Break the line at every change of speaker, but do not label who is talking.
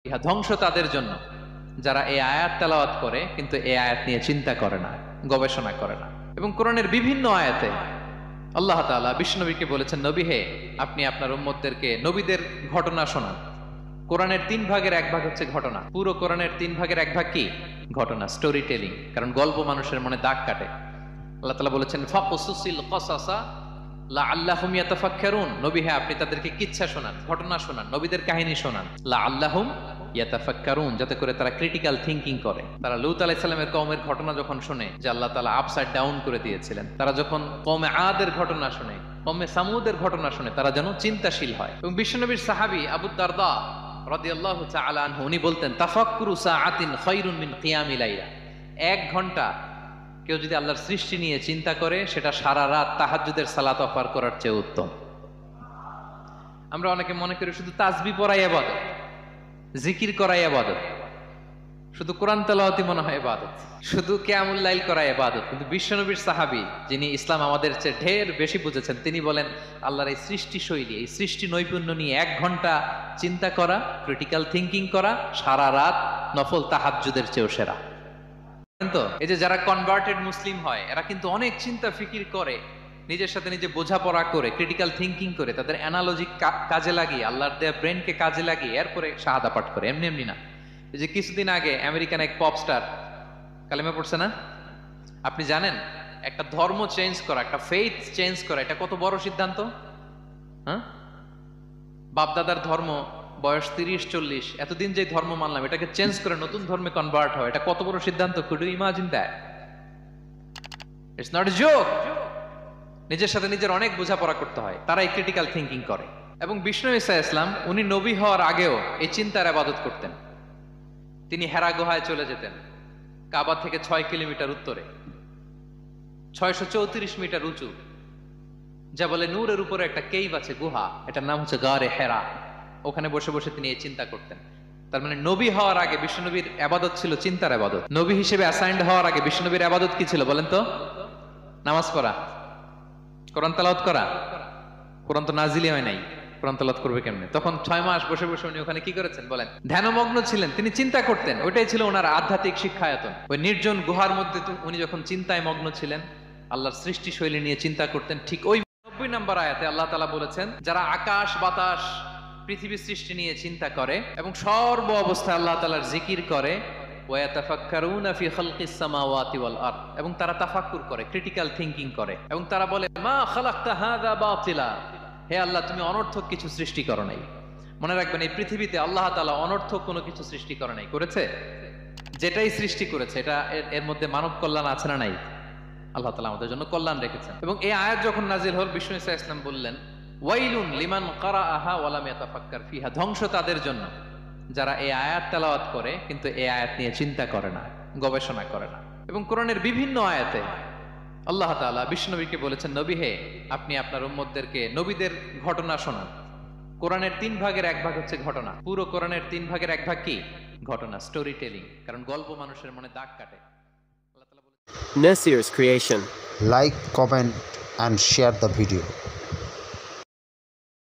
ইহা ধ্বংস তাদের জন্য যারা এই আয়াত তেলাওয়াত করে কিন্তু এই আয়াত নিয়ে চিন্তা করে না, গবেষণা করে না। এবং কোরআনের বিভিন্ন আয়াতে আল্লাহ তাআলা বিশ্বনবীকে বলেছেন, নবী হে, আপনি আপনার উম্মতদেরকে নবীদের ঘটনা শোনান। কোরআনের 3 ভাগের 1 ভাগ হচ্ছে ঘটনা। পুরো কোরআনের 3 ভাগের 1 ভাগ কি? ঘটনা, স্টোরি টেলিং। কারণ গল্প মানুষের মনে দাগ কাটে। আল্লাহ তাআলা বলেছেন, ফাকুসুসিল কসাসা লাআল্লাহুম ইয়াতাফাক্কারুন। নবী হে, আপনি তাদেরকে কিচ্ছা শোনান, ঘটনা শোনান, নবীদের কাহিনী শোনান। লাআল্লাহুম ইয়াতাফাক্কারুন, যাতে করে তারা ক্রিটিক্যাল থিংকিং করে। তারা লূত আলাইহিস সালামের কওমের ঘটনা যখন শুনে যে আল্লাহ তাআলা আপসাইড ডাউন করে দিয়েছিলেন, তারা যখন কওমে আদের ঘটনা শুনে, কওমে সামুদের ঘটনা শুনে, তারা যেন চিন্তাশীল হয়। এবং বিশ্বনবীর সাহাবী আবু দারদা রাদিয়াল্লাহু তাআলা আনহু, উনি বলতেন, তাফাক্কুরু সাআতিন খায়রুন মিন কিয়ামি লাইলা। 1 ঘন্টা কেউ যদি আল্লাহর সৃষ্টি নিয়ে চিন্তা করে, সেটা সারা রাত তাহাজ্জুদের সালাত অফার করার চেয়ে উত্তম। আমরা অনেকে মনে করি শুধু তাসবিহ পড়াই ইবাদত, জিকির করাই ইবাদত, শুধু কোরআন তেলাওয়াতই মনে হয় ইবাদত, শুধু কিয়ামুল লাইল করাই ইবাদত। কিন্তু বিশ্বনবীর সাহাবী, যিনি ইসলাম আমাদের চেয়ে ঢের বেশি বুঝেছেন, তিনি বলেন আল্লাহর এই সৃষ্টি শৈলী, এই সৃষ্টি নৈপুণ্য নিয়ে 1 ঘন্টা চিন্তা করা, ক্রিটিক্যাল থিংকিং করা, সারা রাত নফল তাহাজ্জুদের চেয়েও সেরা। তো এই যে যারা কনভার্টেড মুসলিম হয়, এরা কিন্তু অনেক চিন্তা ফিকির করে, নিজের সাথে নিজে বোঝাপড়া করে, ক্রিটিক্যাল থিংকিং করে, তাদের অ্যানালজি কাজে লাগিয়ে, আল্লাহর দেয়া ব্রেনকে কাজে লাগিয়ে এরপরে শাহাদা পাঠ করে। এমনি এমনি না। এই যে কিছুদিন আগে আমেরিকান এক পপ স্টার কালেমা পড়ছে না? আপনি জানেন একটা ধর্ম চেঞ্জ করা, একটা ফেইথ চেঞ্জ করা, এটা কত বড় সিদ্ধান্ত? হ্যাঁ, বাপদাদার ধর্ম, বয়স 30-40, এতদিন যে ধর্ম মানলাম, এটাকে চেঞ্জ করে নতুন ধর্মে কনভার্ট হয়, এটা কত বড় সিদ্ধান্ত? Could you imagine that? It's not a joke. নিজের সাথে নিজের অনেক বোঝাপড়া করতে হয়, তারা এই ক্রিটিক্যাল থিংকিং করে। এবং বিষ্ণু ঈসা ইসলাম, উনি নবী হওয়ার আগেও এই চিন্তার ইবাদত করতেন। তিনি হেরা গুহায় চলে যেতেন, কাবা থেকে 6 কিলোমিটার উত্তরে, 634 মিটার উঁচু, যা বলে নূরের উপরে একটা কেইভ আছে, গুহা, এটার নাম হচ্ছে গারে হেরা। ওখানে বসে বসে তিনি এই চিন্তা করতেন। তার মানে নবী হওয়ার আগে বিশ্বনবীর ইবাদত ছিল চিন্তার ইবাদত। নবী হিসেবে অ্যাসাইন্ড হওয়ার আগে বিশ্বনবীর ইবাদত কি ছিল বলেন তো? নামাজ পড়া, কোরআন তেলাওয়াত করা। কোরআন তো নাজিলই হয় নাই, কোরআন তেলাওয়াত করবে কেমনে? তখন 6 মাস বসে বসে উনি ওখানে কি করেছেন বলেন? ধ্যানমগ্ন ছিলেন, তিনি চিন্তা করতেন। ওইটাই ছিল ওনার আধ্যাত্মিক শিক্ষায়তন। ওই নির্জন গুহার মধ্যে উনি যখন চিন্তায় মগ্ন ছিলেন, আল্লাহর সৃষ্টি শৈলী নিয়ে চিন্তা করতেন। ঠিক ওই 90 নম্বর আয়াতে আল্লাহ তাআলা বলেছেন, যারা আকাশ বাতাস পৃথিবী সৃষ্টি নিয়ে চিন্তা করে এবং সর্ব অবস্থায় আল্লাহ তাআলার জিকির করে, ওয়াতাফাক্কারুনা ফি খালকিস সামাওয়াতি ওয়াল আরদ, এবং তারা তাফাক্কুর করে, ক্রিটিক্যাল থিংকিং করে, এবং তারা বলে, মা খালাকতা হাযা বাতিলা। হে আল্লাহ, তুমি অনর্থক কিছু সৃষ্টি করো নাই। মনে রাখবেন, এই পৃথিবীতে আল্লাহ তাআলা অনর্থক কোনো কিছু সৃষ্টি করে নাই। করেছে? যেটাই সৃষ্টি করেছে, এটা এর মধ্যে মানব কল্যাণ আছে না নাই? আল্লাহ তাআলা আমাদের জন্য কল্যাণ রেখেছেন। এবং এই আয়াত যখন নাজিল হল, বিষ্ণু ঈসা ইসলাম বললেন, ওয়াইলুন লিমান কারাআহা ওয়া লাম ইয়াতাফাক্কার ফিহা। ধ্বংস তাদের জন্য যারা এই আয়াত তেলাওয়াত করে কিন্তু এই আয়াত নিয়ে চিন্তা করে না, গবেষণা করে না। এবং কোরআনের বিভিন্ন আয়াতে আল্লাহ তাআলা বিশ্বনবীকে বলেছেন, নবী হে, আপনি আপনার উম্মতদেরকে নবীদের ঘটনা শোনান। কোরআনের 3 ভাগের 1 ভাগ হচ্ছে ঘটনা। পুরো কোরআনের 3 ভাগের 1 ভাগ কি? ঘটনা, স্টোরি টেলিং। কারণ গল্প মানুষের মনে দাগ কাটে।
Nasir's creation.
Like, comment and share the video.